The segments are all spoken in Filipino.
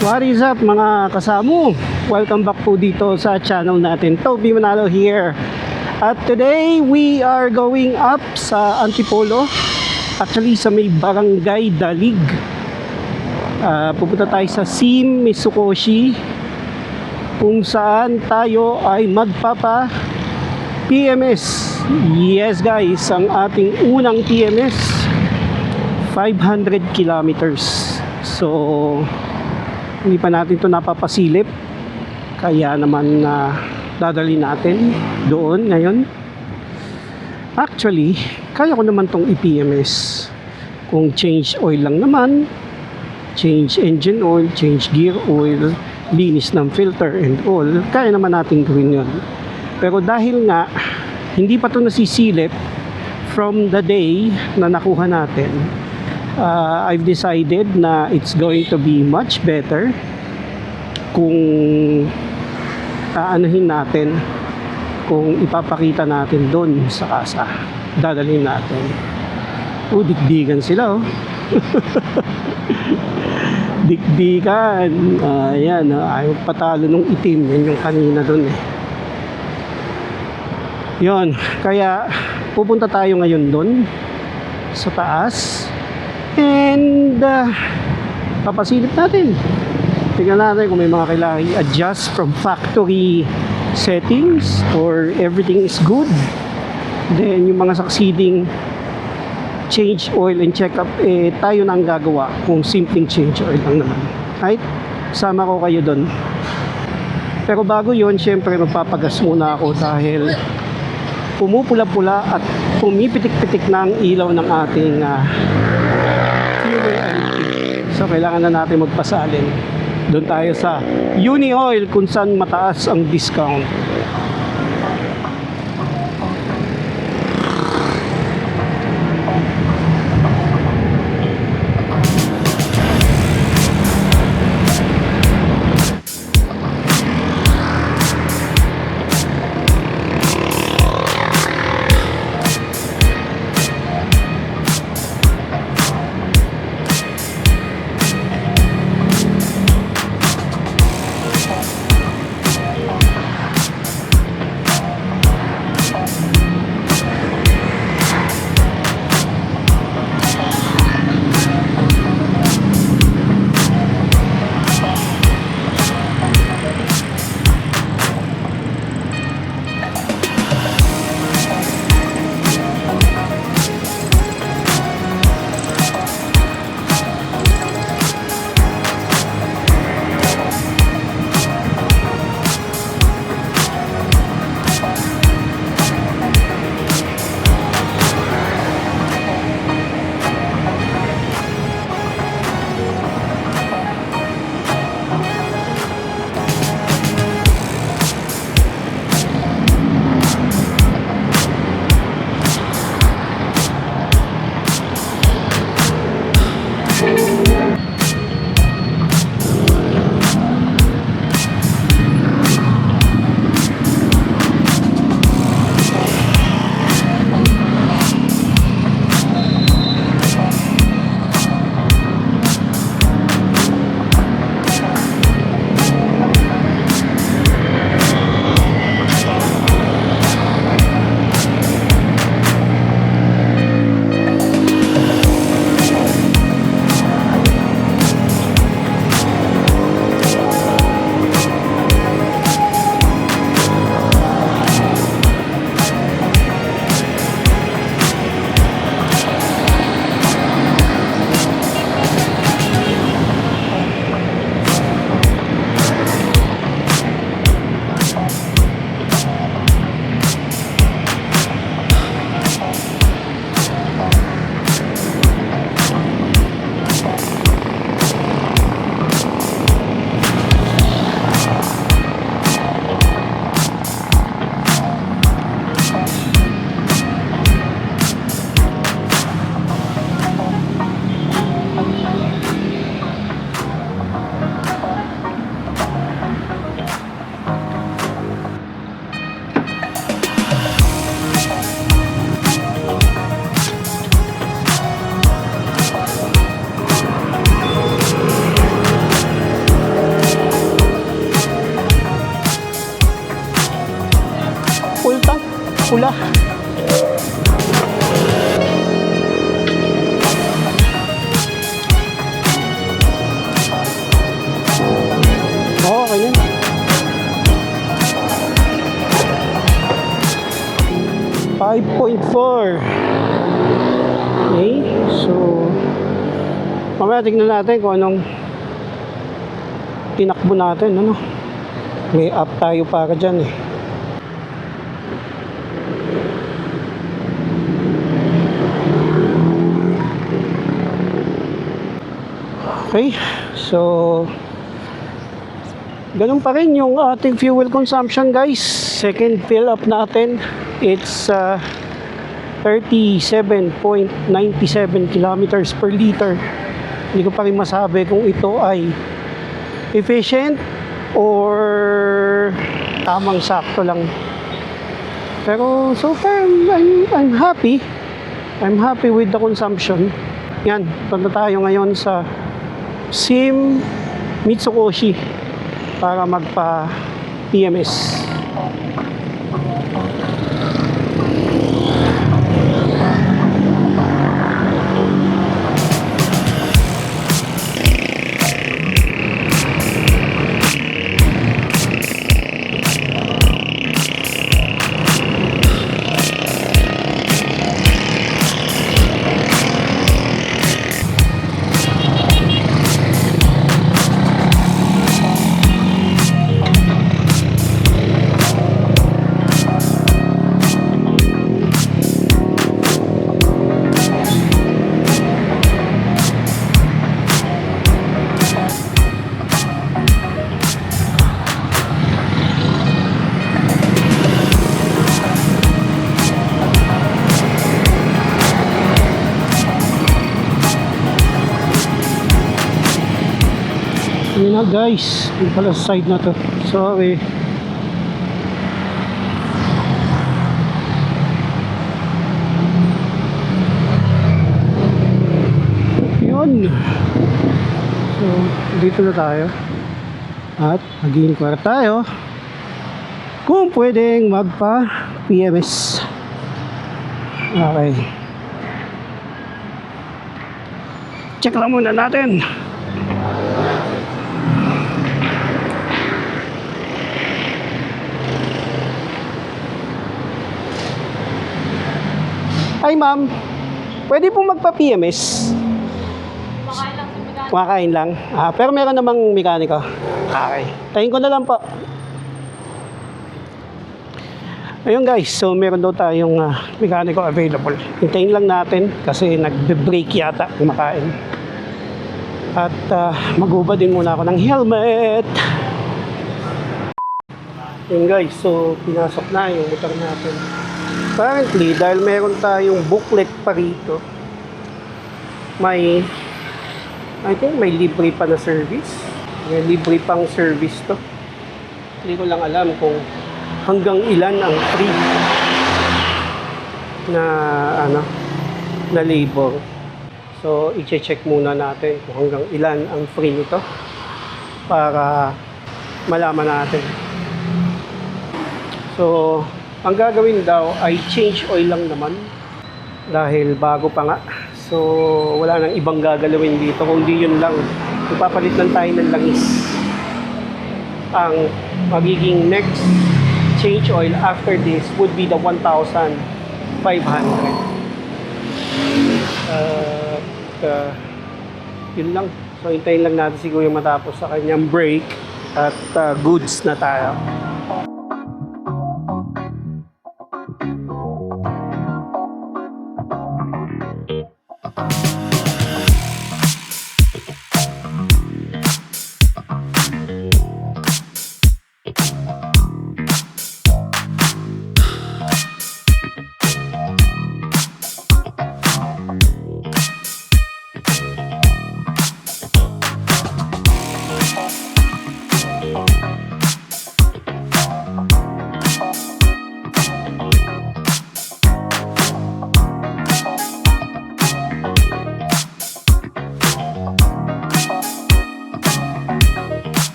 What is up mga kasamo? Welcome back po dito sa channel natin, Toby Manalo here. At today we are going up sa Antipolo. Actually sa may Barangay Dalig. Pupunta tayo sa Sim Mitsukoshi, kung saan tayo ay magpapa PMS. Yes guys, ang ating unang PMS 500 kilometers. So hindi pa natin ito napapasilip, kaya naman dadali natin doon ngayon. Actually kaya ko naman tong i-PMS kung change oil lang naman, change engine oil, change gear oil, linis ng filter and all, kaya naman natin gawin yun. Pero dahil nga hindi pa ito nasisilip from the day na nakuha natin, I've decided na it's going to be much better kung aanahin natin, kung ipapakita natin doon sa kasa, dadalhin natin. Dikdikan sila dikdikan. Ayan, ayaw patalo nung itim, yan yung kanina doon Yon, kaya pupunta tayo ngayon doon sa taas. And papasilip natin, tingnan natin kung may mga kailangan i-adjust from factory settings or everything is good. Then yung mga succeeding change oil and check up, tayo na ang gagawa kung simpleng change oil lang naman. Right? Sama ko kayo doon. Pero bago yon, syempre magpapagas muna ako dahil pumupula-pula at pumipitik-pitik na ang ilaw ng ating so kailangan na natin magpasalin. Doon tayo sa Uni Oil kung saan mataas ang discount. pula. Okay na. 5.4. Okay, so mamaya tignan natin kung anong tinakbo natin, ano. May up tayo para dyan eh. Okay, so ganun pa rin yung ating fuel consumption, guys. Second fill up natin, it's 37.97 kilometers per liter. Hindi ko pa rin masabi kung ito ay efficient or tamang sakto lang. Pero so far I'm happy. I'm happy with the consumption. Yan, punta tayo ngayon sa Sim Mitsukoshi para magpa PMS. Yun na guys, yung pala sa side na to. Sorry. Yun. So, dito na tayo. At mag-inquire tayo kung pwedeng magpa PMS. Okay. Check lang muna natin. Hi ma'am, pwede po magpa-PMS? Kumakain lang sa mekaniko. Kumakain lang? Pero meron namang mekaniko. Okay, tayin ko na lang po. Ayun guys, so meron daw tayong mekaniko available. Hintayin lang natin kasi nagbe-break yata kumakain. At mag-ubad din muna ako ng helmet. Ayun guys, so pinasok na yung motor natin. Currently, dahil meron tayong booklet pa rito, I think may libre pa na service. May libre pang service to. Hindi ko lang alam kung hanggang ilan ang free na labor. So, i-check muna natin kung hanggang ilan ang free nito para malaman natin. So, ang gagawin daw ay change oil lang naman dahil bago pa nga. So, wala nang ibang gagalawin dito kundi yun lang. Ipapalit lang tayo ng langis. Ang magiging next change oil after this would be the 1,500. Yun lang. So, hintayin lang natin siguro yung matapos sa kanyang break at goods na tayo.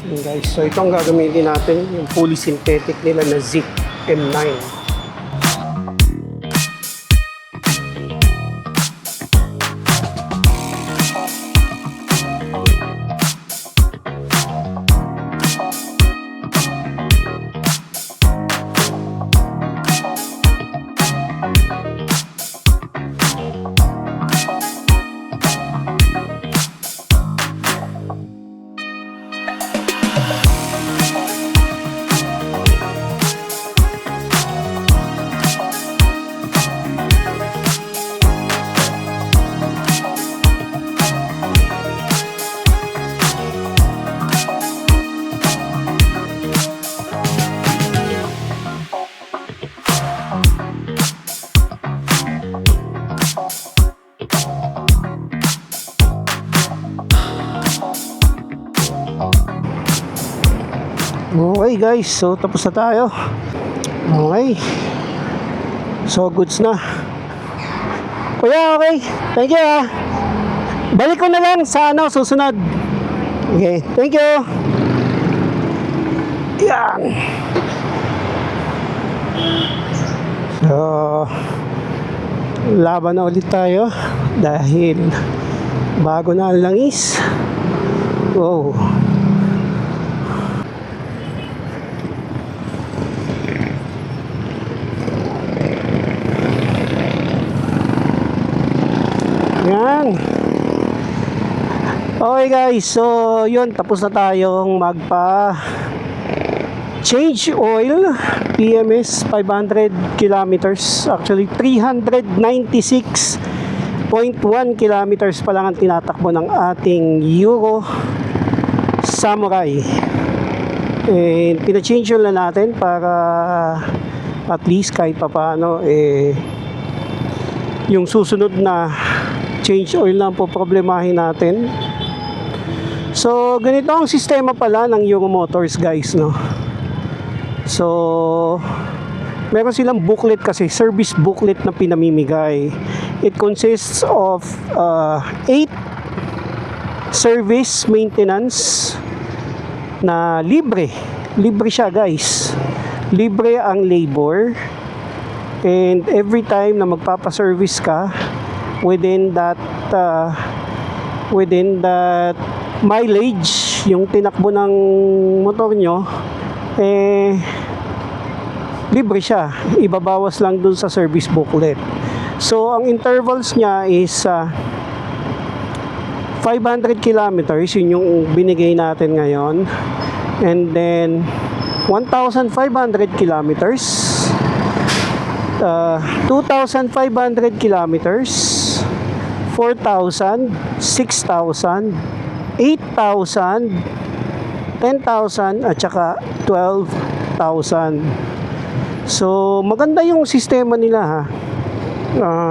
Yun guys, so ito ang gagamitin natin, yung fully synthetic nila na Zik M9. Okay guys, so tapos na tayo. Okay. So goods na. Kuya, okay. Thank you ah. Balik ko na lang sa susunod. Okay, thank you. Yan. So laban na ulit tayo dahil bago na ang langis. Wow. Yan. Okay guys, so yun, tapos na tayong magpa change oil. PMS 500 kilometers, actually 396.1 kilometers pa lang ang tinatakbo ng ating Euro Samurai. And pina-change oil na natin para at least kahit pa paano yung susunod na change oil na po problemahin natin. So ganito ang sistema pala ng Euro Motors guys, no. So meron silang booklet kasi, service booklet na pinamimigay. It consists of 8 service maintenance na libre siya guys. Libre ang labor, and every time na magpapaservice ka within that mileage yung tinakbo ng motor nyo, libre siya, ibabawas lang dun sa service booklet. So ang intervals niya is 500 kilometers, yun yung binigay natin ngayon, and then 1,500 kilometers, 2,500 kilometers, 4,000, 6,000, 8,000, 10,000 at saka 12,000. So maganda yung sistema nila ha.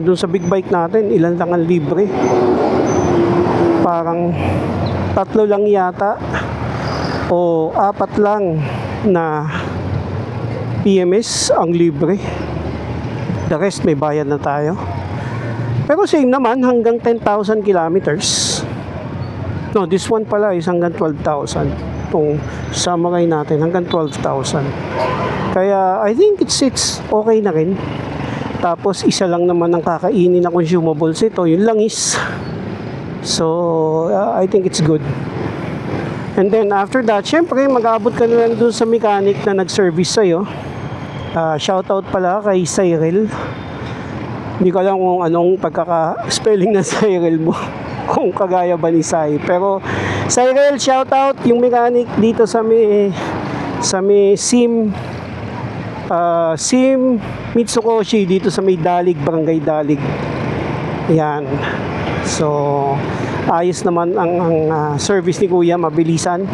Dun sa big bike natin, ilan lang ang libre? Parang 3 lang yata o 4 lang na PMS ang libre. The rest may bayad na tayo. Pero same naman hanggang 10,000 kilometers. No, this one pala is hanggang 12,000. Itong Samurai natin hanggang 12,000. Kaya I think it's okay na rin. Tapos isa lang naman ang kakainin na consumables ito, yung langis. So I think it's good. And then after that, syempre mag-aabot ka na lang dun sa mechanic na nag-service sa'yo. Shoutout pala kay Cyril. Hindi ko alam kung anong pagkaka-spelling na Cyril mo. Kung kagaya ba ni Sai. Pero Cyril, shoutout yung mechanic dito sa may Sim Mitsukoshi dito sa may Dalig, Barangay Dalig. Yan. So ayos naman ang service ni Kuya, mabilisan.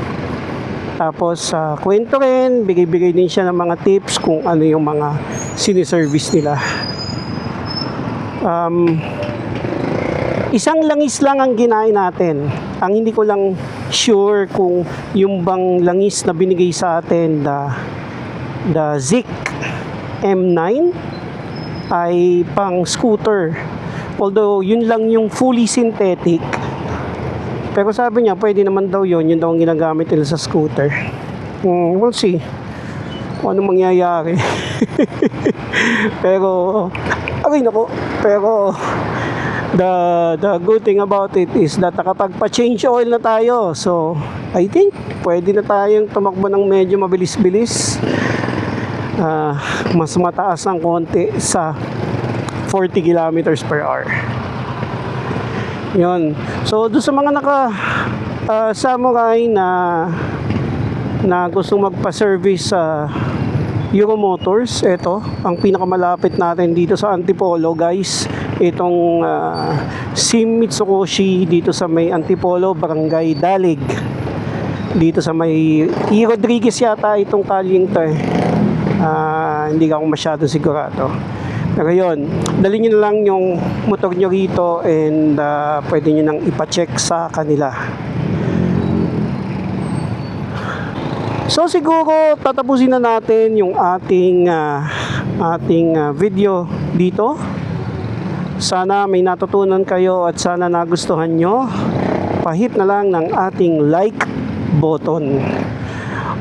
Tapos kwento rin, bigay-bigay din siya ng mga tips kung ano yung mga siniservice nila. Isang langis lang ang ginain natin. Ang hindi ko lang sure kung yung bang langis na binigay sa atin, the Zik M9 ay pang scooter. Although yun lang yung fully synthetic, Pero sabi niya, pwede naman daw yun daw ang ginagamit nila sa scooter. We'll see kung anong mangyayari. Pero, pero, the good thing about it is that nakapagpa-change oil na tayo. So, I think, pwede na tayong tumakbo ng medyo mabilis-bilis. Mas mataas ng konti sa 40 kilometers per hour. Yun. So, doon sa mga samurai na gustong magpa-service sa Euro Motors, ito, ang pinakamalapit natin dito sa Antipolo, guys. Itong Sim Mitsukoshi dito sa may Antipolo, Barangay Dalig. Dito sa may E. Rodriguez yata itong kalyeng to eh. Hindi ako masyado sigurado. Pero yun, dali nyo na lang yung motor nyo rito and pwede nyo nang ipacheck sa kanila. So siguro tatapusin na natin yung ating video dito. Sana may natutunan kayo at sana nagustuhan nyo. Pahit na lang ng ating like button.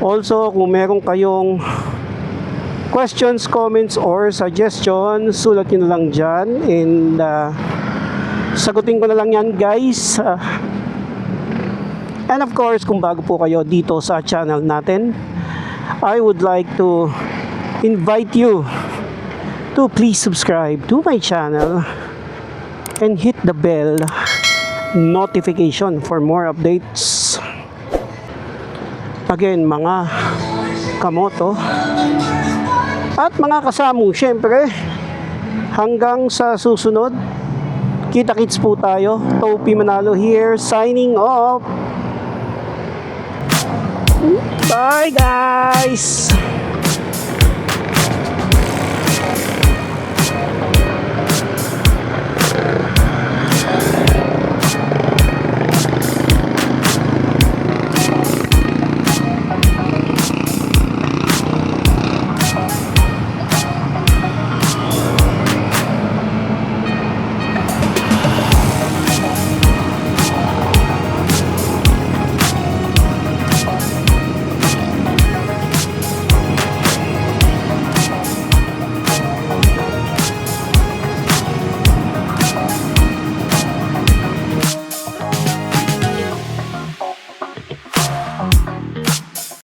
Also, kung meron kayong questions, comments, or suggestions, sulat nyo na lang dyan and sagutin ko na lang yan, guys. And of course, kung bago po kayo dito sa channel natin, I would like to invite you to please subscribe to my channel and hit the bell notification for more updates. Again, mga kamoto at mga kasamo, syempre, hanggang sa susunod, kita-kits po tayo. Topi Manalo here, signing off. Bye guys!